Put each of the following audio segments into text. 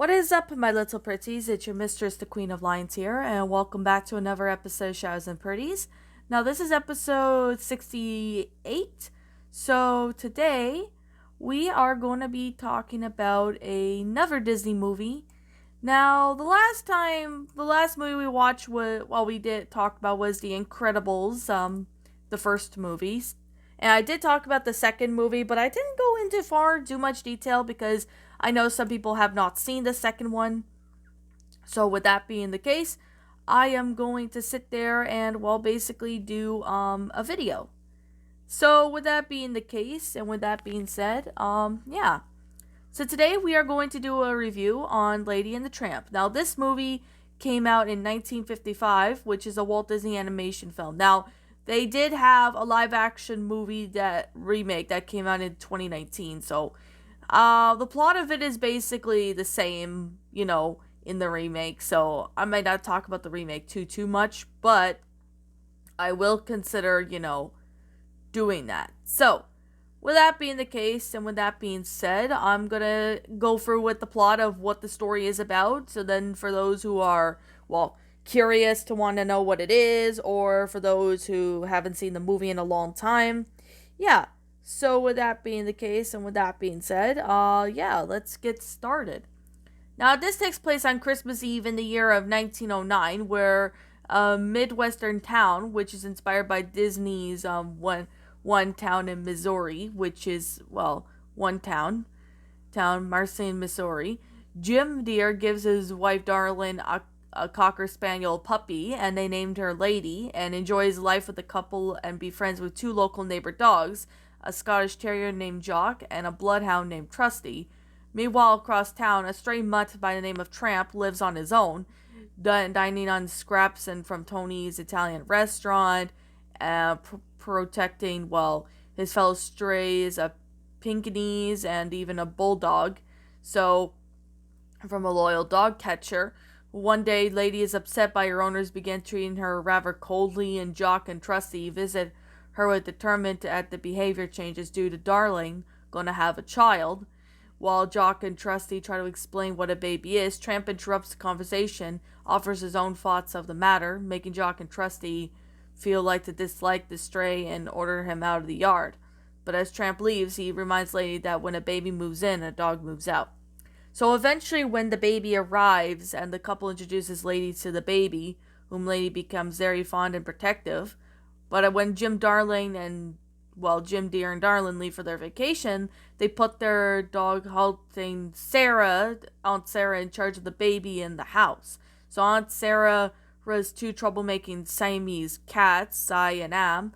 What is up, my little pretties? It's your mistress, the Queen of Lions here, and welcome back to another episode of Shadows and Pretties. Now, this is episode 68. So, today we are going to be talking about another Disney movie. Now, the last movie we watched, we did talk about was The Incredibles, the first movies. And I did talk about the second movie, but I didn't go into too much detail because I know some people have not seen the second one. So with that being the case, I am going to sit there and basically do a video. So with that being the case and with that being said, yeah. So today we are going to do a review on Lady and the Tramp. Now this movie came out in 1955, which is a Walt Disney animation film. Now they did have a live action movie that remake that came out in 2019. So the plot of it is basically the same, in the remake. So I might not talk about the remake too much, but I will consider, doing that. So, with that being the case, and with that being said, I'm gonna go through with the plot of what the story is about. So then, for those who are, curious to want to know what it is, or for those who haven't seen the movie in a long time, yeah. So with that being the case, and with that being said, yeah, let's get started. Now, this takes place on Christmas Eve in the year of 1909, where a Midwestern town, which is inspired by Disney's one town in Missouri, which is, one town, Marseille, Missouri. Jim Deere gives his wife Darlene a Cocker Spaniel puppy, and they named her Lady, and enjoys life with the couple and befriends with two local neighbor dogs, a Scottish Terrier named Jock, and a Bloodhound named Trusty. Meanwhile, across town, a stray mutt by the name of Tramp lives on his own, dining on scraps and from Tony's Italian restaurant, protecting, his fellow strays, a Pinkinese, and even a bulldog. So, from a loyal dog catcher. One day, Lady is upset by her owners begin treating her rather coldly, and Jock and Trusty visit her with determined at the behavior changes due to Darling gonna have a child. While Jock and Trusty try to explain what a baby is, Tramp interrupts the conversation, offers his own thoughts of the matter, making Jock and Trusty feel like to dislike the stray and order him out of the yard. But as Tramp leaves, he reminds Lady that when a baby moves in, a dog moves out. So eventually, when the baby arrives and the couple introduces Lady to the baby, whom Lady becomes very fond and protective, but when Jim Deere and Darlin leave for their vacation, they put their dog hunting Aunt Sarah, in charge of the baby in the house. So Aunt Sarah has two troublemaking Siamese cats, Si and Am.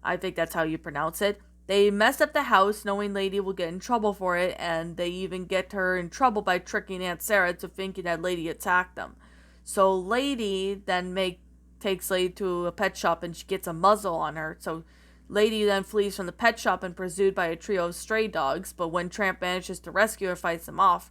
I think that's how you pronounce it. They mess up the house, knowing Lady will get in trouble for it, and they even get her in trouble by tricking Aunt Sarah to thinking that Lady attacked them. So Lady then takes Lady to a pet shop and she gets a muzzle on her. So Lady then flees from the pet shop and pursued by a trio of stray dogs, but when Tramp manages to rescue her, fights them off,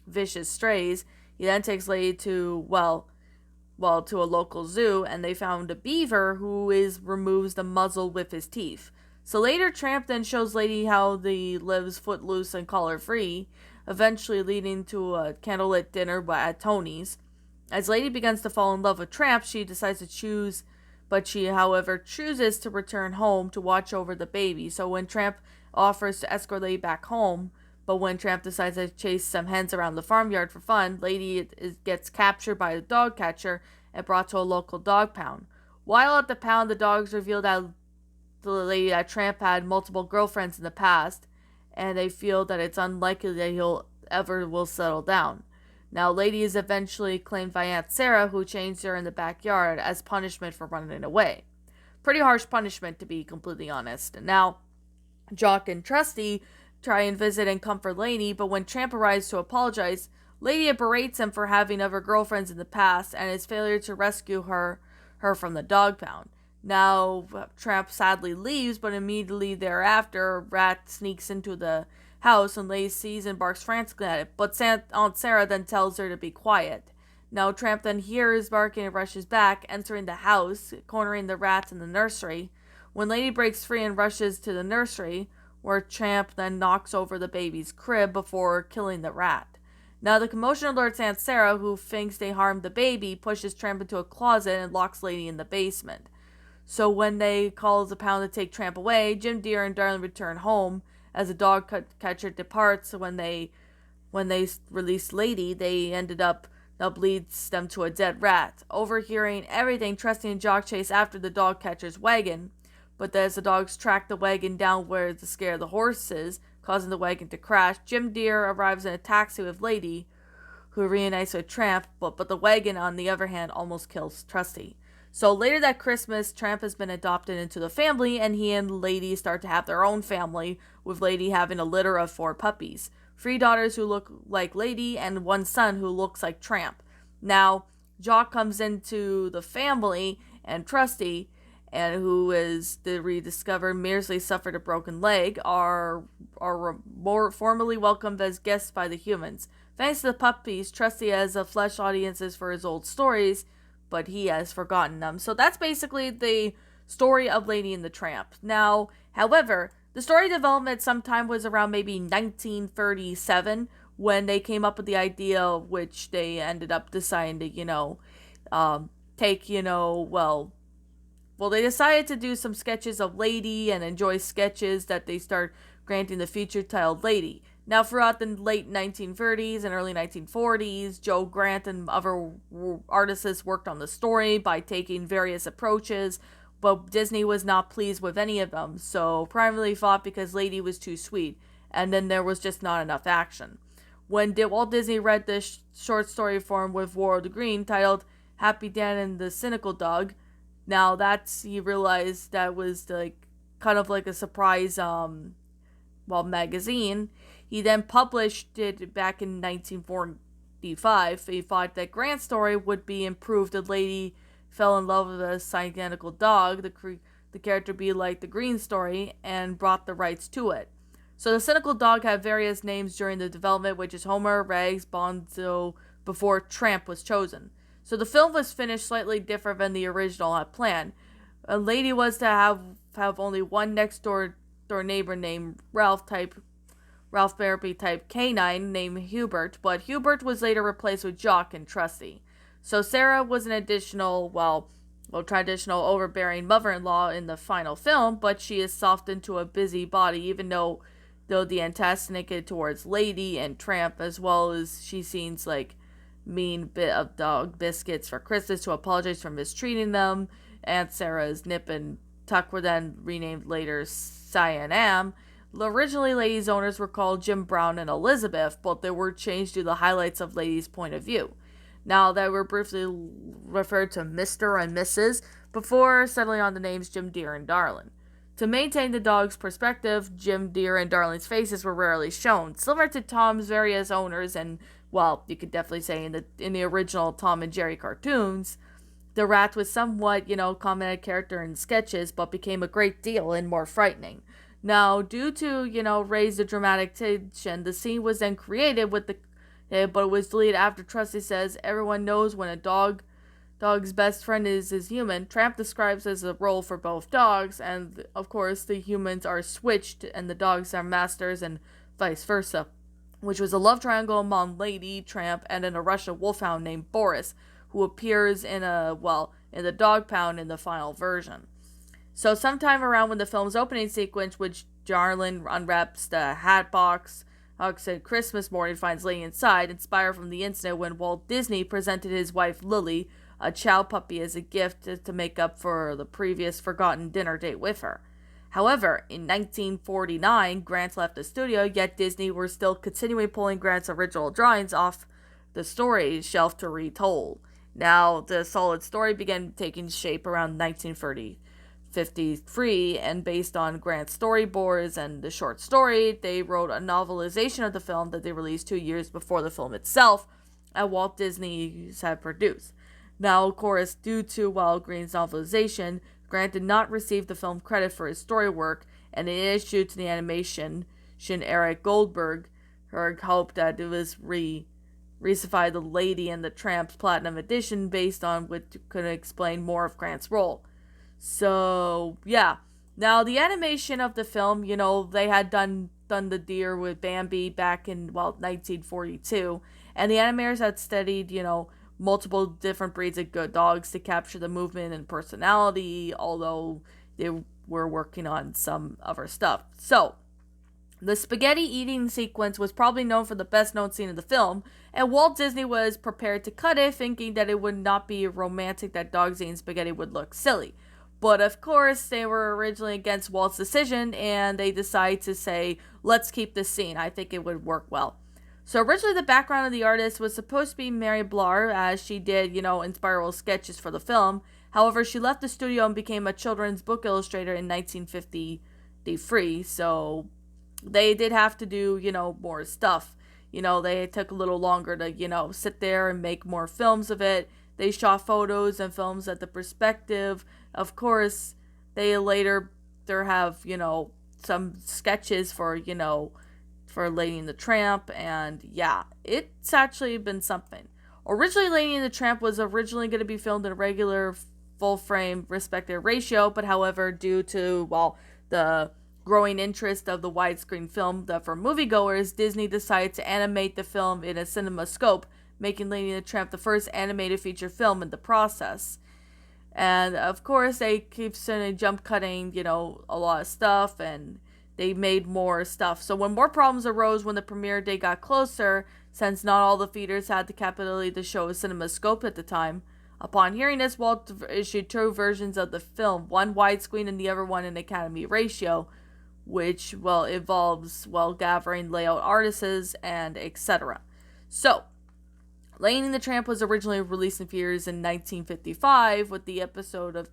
vicious strays, he then takes Lady to, to a local zoo, and they found a beaver who removes the muzzle with his teeth. So later, Tramp then shows Lady how he lives footloose and collar-free, eventually leading to a candlelit dinner at Tony's. As Lady begins to fall in love with Tramp, she decides to choose, but she, however, chooses to return home to watch over the baby. So when Tramp offers to escort Lady back home, but when Tramp decides to chase some hens around the farmyard for fun, Lady gets captured by the dog catcher and brought to a local dog pound. While at the pound, the dogs reveal that the Lady that Tramp had multiple girlfriends in the past, and they feel that it's unlikely that will settle down. Now, Lady is eventually claimed by Aunt Sarah, who chains her in the backyard as punishment for running away. Pretty harsh punishment, to be completely honest. Now, Jock and Trusty try and visit and comfort Lady, but when Tramp arrives to apologize, Lady berates him for having other girlfriends in the past and his failure to rescue her from the dog pound. Now, Tramp sadly leaves, but immediately thereafter, a rat sneaks into the house and Lady sees and barks frantically at it, but Aunt Sarah then tells her to be quiet. Now, Tramp then hears barking and rushes back, entering the house, cornering the rats in the nursery. When Lady breaks free and rushes to the nursery, where Tramp then knocks over the baby's crib before killing the rat. Now, the commotion alerts Aunt Sarah, who thinks they harmed the baby, pushes Tramp into a closet and locks Lady in the basement. So when they call the pound to take Tramp away, Jim Deere and Darlin return home. As the dog catcher departs, when they release Lady, they ended up that leads them to a dead rat. Overhearing everything, Trusty and Jock chase after the dog catcher's wagon, but as the dogs track the wagon down where to scare the horses, causing the wagon to crash, Jim Deere arrives in a taxi with Lady, who reunites with Tramp, but the wagon, on the other hand, almost kills Trusty. So later that Christmas, Tramp has been adopted into the family, and he and Lady start to have their own family, with Lady having a litter of 4 puppies. 3 daughters who look like Lady, and 1 son who looks like Tramp. Now, Jock comes into the family, and Trusty, and who is the rediscovered merely suffered a broken leg, are more formally welcomed as guests by the humans. Thanks to the puppies, Trusty has a flesh audiences for his old stories, but he has forgotten them. So that's basically the story of Lady and the Tramp. Now, however, the story development sometime was around maybe 1937 when they came up with the idea, which they ended up deciding to, take, they decided to do some sketches of Lady and enjoy sketches that they start granting the feature titled Lady. Now, throughout the late 1930s and early 1940s, Joe Grant and other artists worked on the story by taking various approaches, but Disney was not pleased with any of them, so primarily thought because Lady was too sweet, and then there was just not enough action. When Walt Disney read this short story form with War of the Green titled Happy Dan and the Cynical Dog, now he realized that was kind of like a surprise magazine. He then published it back in 1945. He thought that Grant's story would be improved if Lady fell in love with a identical dog, the character be like the Green story, and brought the rights to it. So the Cynical Dog had various names during the development, which is Homer, Rags, Bonzo, before Tramp was chosen. So the film was finished slightly different than the original had planned. A Lady was to have only one next door neighbor named Ralph Therapy type canine named Hubert, but Hubert was later replaced with Jock and Trusty. So Sarah was an additional, traditional overbearing mother-in-law in the final film, but she is softened to a busy body, even though the antagonistic towards Lady and Tramp, as well as she seems like mean bit of dog biscuits for Christmas to apologize for mistreating them. Aunt Sarah's Nip and Tuck were then renamed later Cyan Am. Originally, Lady's owners were called Jim Brown and Elizabeth, but they were changed to the highlights of Lady's point of view. Now, they were briefly referred to Mr. and Mrs. before settling on the names Jim Deere and Darlin. To maintain the dog's perspective, Jim Deere and Darlin's faces were rarely shown, similar to Tom's various owners and, you could definitely say in the original Tom and Jerry cartoons. The rat was somewhat, commented character in sketches, but became a great deal and more frightening. Now, due to, raise the dramatic tension, the scene was then created but it was deleted after Trusty says, everyone knows when a dog's best friend is human. Tramp describes as a role for both dogs, and of course the humans are switched and the dogs are masters and vice versa, which was a love triangle among Lady, Tramp, and a Russian wolfhound named Boris, who appears in the dog pound in the final version. So sometime around when the film's opening sequence, which Darlin unwraps the hat box, Huck said Christmas morning finds Lady inside, inspired from the incident when Walt Disney presented his wife Lily a chow puppy as a gift to make up for the previous forgotten dinner date with her. However, in 1949, Grant left the studio, yet Disney were still continuing pulling Grant's original drawings off the story shelf to retold. Now, the solid story began taking shape around 1953, and based on Grant's storyboards and the short story, they wrote a novelization of the film that they released 2 years before the film itself, and Walt Disney had produced. Now, of course, due to Green's novelization, Grant did not receive the film credit for his story work, and in an issue to the animation, Eric Goldberg hoped that it was recify the Lady and the Tramp's Platinum Edition based on which could explain more of Grant's role. So, yeah. Now, the animation of the film, they had done done the deer with Bambi back in, 1942. And the animators had studied, multiple different breeds of good dogs to capture the movement and personality, although they were working on some other stuff. So, the spaghetti eating sequence was probably known for the best known scene in the film, and Walt Disney was prepared to cut it, thinking that it would not be romantic that dogs eating spaghetti would look silly. But of course, they were originally against Walt's decision, and they decided to say, let's keep this scene. I think it would work well. So originally the background of the artist was supposed to be Mary Blar, as she did, inspiral sketches for the film. However, she left the studio and became a children's book illustrator in 1953, so they did have to do, more stuff. They took a little longer to, sit there and make more films of it. They shot photos and films at the perspective. Of course, they later there have, some sketches for, for Lady and the Tramp, and yeah, it's actually been something. Originally, Lady and the Tramp was originally going to be filmed in a regular full-frame respective ratio, but however, due to, the growing interest of the widescreen film for moviegoers, Disney decided to animate the film in a CinemaScope, making Lady and the Tramp the first animated feature film in the process. And of course, they keep sending jump cutting, a lot of stuff, and they made more stuff. So when more problems arose when the premiere day got closer, since not all the theaters had the capability to show a CinemaScope at the time, upon hearing this, Walt issued two versions of the film, one widescreen and the other one in Academy ratio, which, involves, gathering layout artists and etc. So, Lady and the Tramp was originally released in theaters in 1955 with the episode of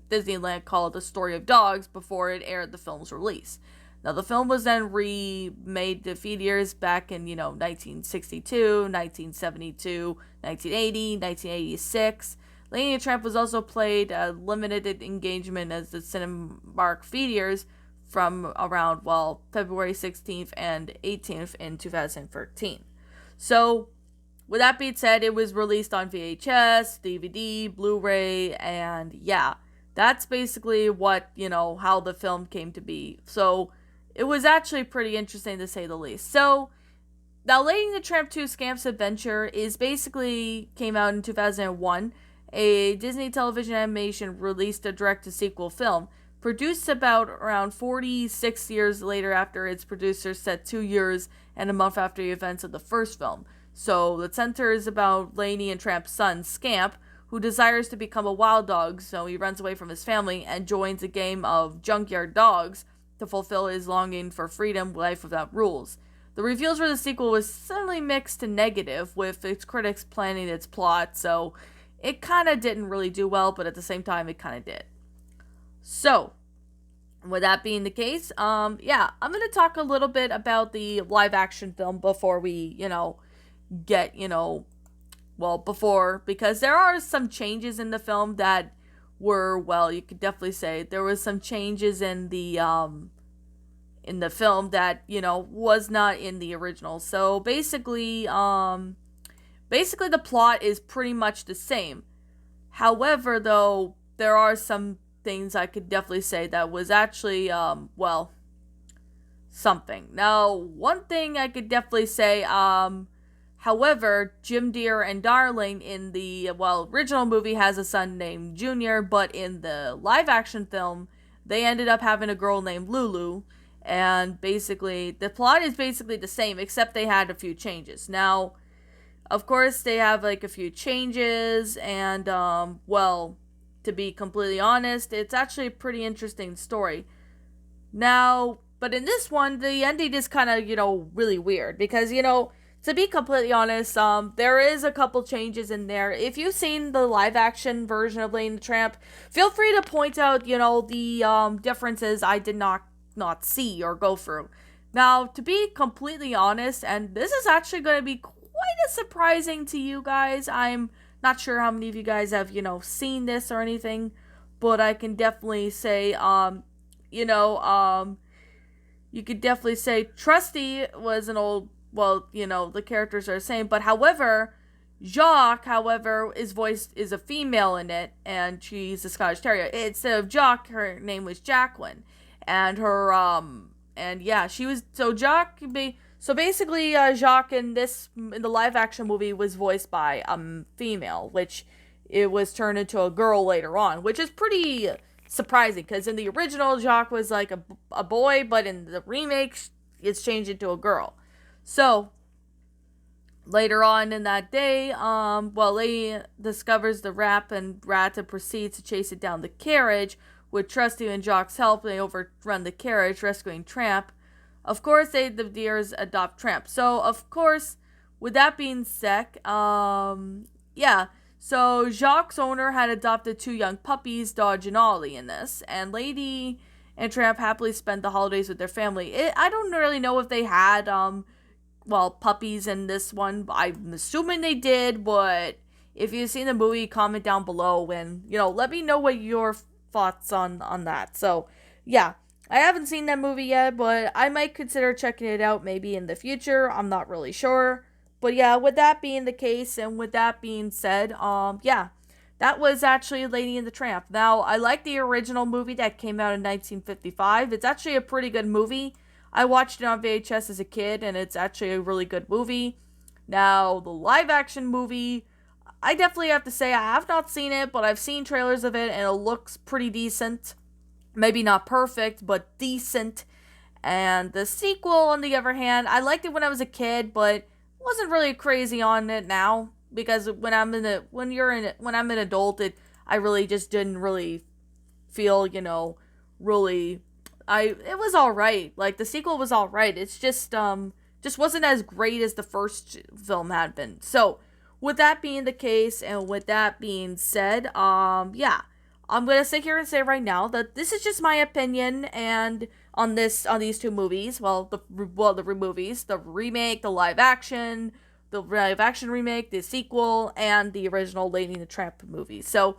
Disneyland called The Story of Dogs before it aired the film's release. Now, the film was then remade to theaters back in, 1962, 1972, 1980, 1986. Lady and the Tramp was also played limited engagement as the Cinemark theaters from around, February 16th and 18th in 2013. So, with that being said, it was released on VHS, DVD, Blu-ray, and yeah, that's basically what, how the film came to be. So, it was actually pretty interesting to say the least. So, now Lady and the Tramp 2 Scamp's Adventure basically came out in 2001. A Disney television animation released a direct-to-sequel film, produced around 46 years later after its producer set 2 years and a month after the events of the first film. So, the center is about Lady and Tramp's son, Scamp, who desires to become a wild dog, so he runs away from his family and joins a game of junkyard dogs to fulfill his longing for freedom, life without rules. The reviews for the sequel was suddenly mixed to negative, with its critics planning its plot, so it kind of didn't really do well, but at the same time, it kind of did. So, with that being the case, I'm going to talk a little bit about the live-action film before we, get, because there are some changes in the film that were, you could definitely say there was some changes in the film that, was not in the original. So basically the plot is pretty much the same. However, though, there are some things I could definitely say that was actually, something. Now, one thing I could definitely say, however, Jim Deere and Darling in the, original movie has a son named Junior, but in the live-action film, they ended up having a girl named Lulu, and basically, the plot is basically the same, except they had a few changes. Now, of course, they have, a few changes, and, to be completely honest, it's actually a pretty interesting story. Now, but in this one, the ending is kind of, really weird, because, to be completely honest, there is a couple changes in there. If you've seen the live-action version of Lady and the Tramp, feel free to point out, the differences I did not see or go through. Now, to be completely honest, and this is actually going to be quite as surprising to you guys, I'm not sure how many of you guys have, seen this or anything, but I can definitely say, you could definitely say Trusty was an old, the characters are the same, but however, Jacques, his voice is a female in it, and she's a Scottish Terrier. Instead of Jock, her name was Jacqueline, and her, And yeah, she was so Jacques. So basically, Jacques in the live action movie was voiced by female, which it was turned into a girl later on, which is pretty surprising because in the original Jacques was like a boy, but in the remake it's changed into a girl. So later on in that day, Lady discovers the rat and proceeds to chase it down the carriage. With Trusty and Jacques' help, they overrun the carriage, rescuing Tramp. Of course, the deers adopt Tramp. So, of course, with that being said, yeah. So, Jacques' owner had adopted 2 young puppies, Dodge and Ollie, in this. And Lady and Tramp happily spent the holidays with their family. I don't really know if they had, puppies in this one. I'm assuming they did, but if you've seen the movie, comment down below and, let me know what your thoughts on that. So, yeah. I haven't seen that movie yet, but I might consider checking it out maybe in the future. I'm not really sure. But yeah, with that being the case and with that being said, yeah. That was actually Lady and the Tramp. Now, I like the original movie that came out in 1955. It's actually a pretty good movie. I watched it on VHS as a kid, and it's actually a really good movie. Now, the live-action movie, I definitely have to say I have not seen it, but I've seen trailers of it, and it looks pretty decent. Maybe not perfect, but decent. And the sequel, on the other hand, I liked it when I was a kid, but wasn't really crazy on it now. Because when I'm an adult, I really just didn't really feel, really. It was alright. Like, the sequel was alright. It's just wasn't as great as the first film had been. So, with that being the case, and with that being said, yeah. I'm gonna sit here and say right now that this is just my opinion, and on these 2 movies, the movies, the remake, the live action remake, the sequel, and the original Lady and the Tramp movie. So,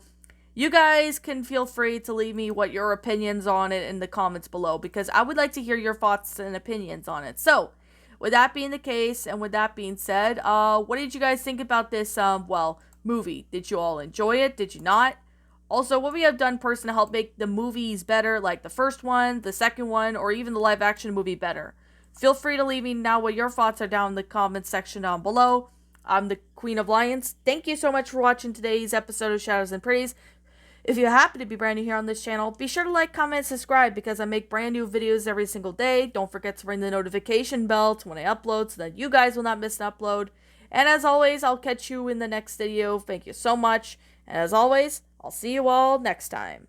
you guys can feel free to leave me what your opinions on it in the comments below, because I would like to hear your thoughts and opinions on it. So, with that being the case, and with that being said, what did you guys think about this, movie? Did you all enjoy it? Did you not? Also, what we have done personally to help make the movies better, like the first one, the second one, or even the live action movie better. Feel free to leave me now what your thoughts are down in the comments section down below. I'm the Queen of Lions. Thank you so much for watching today's episode of Shadows and Pretties. If you happen to be brand new here on this channel, be sure to like, comment, and subscribe because I make brand new videos every single day. Don't forget to ring the notification bell when I upload so that you guys will not miss an upload. And as always, I'll catch you in the next video. Thank you so much. And as always, I'll see you all next time.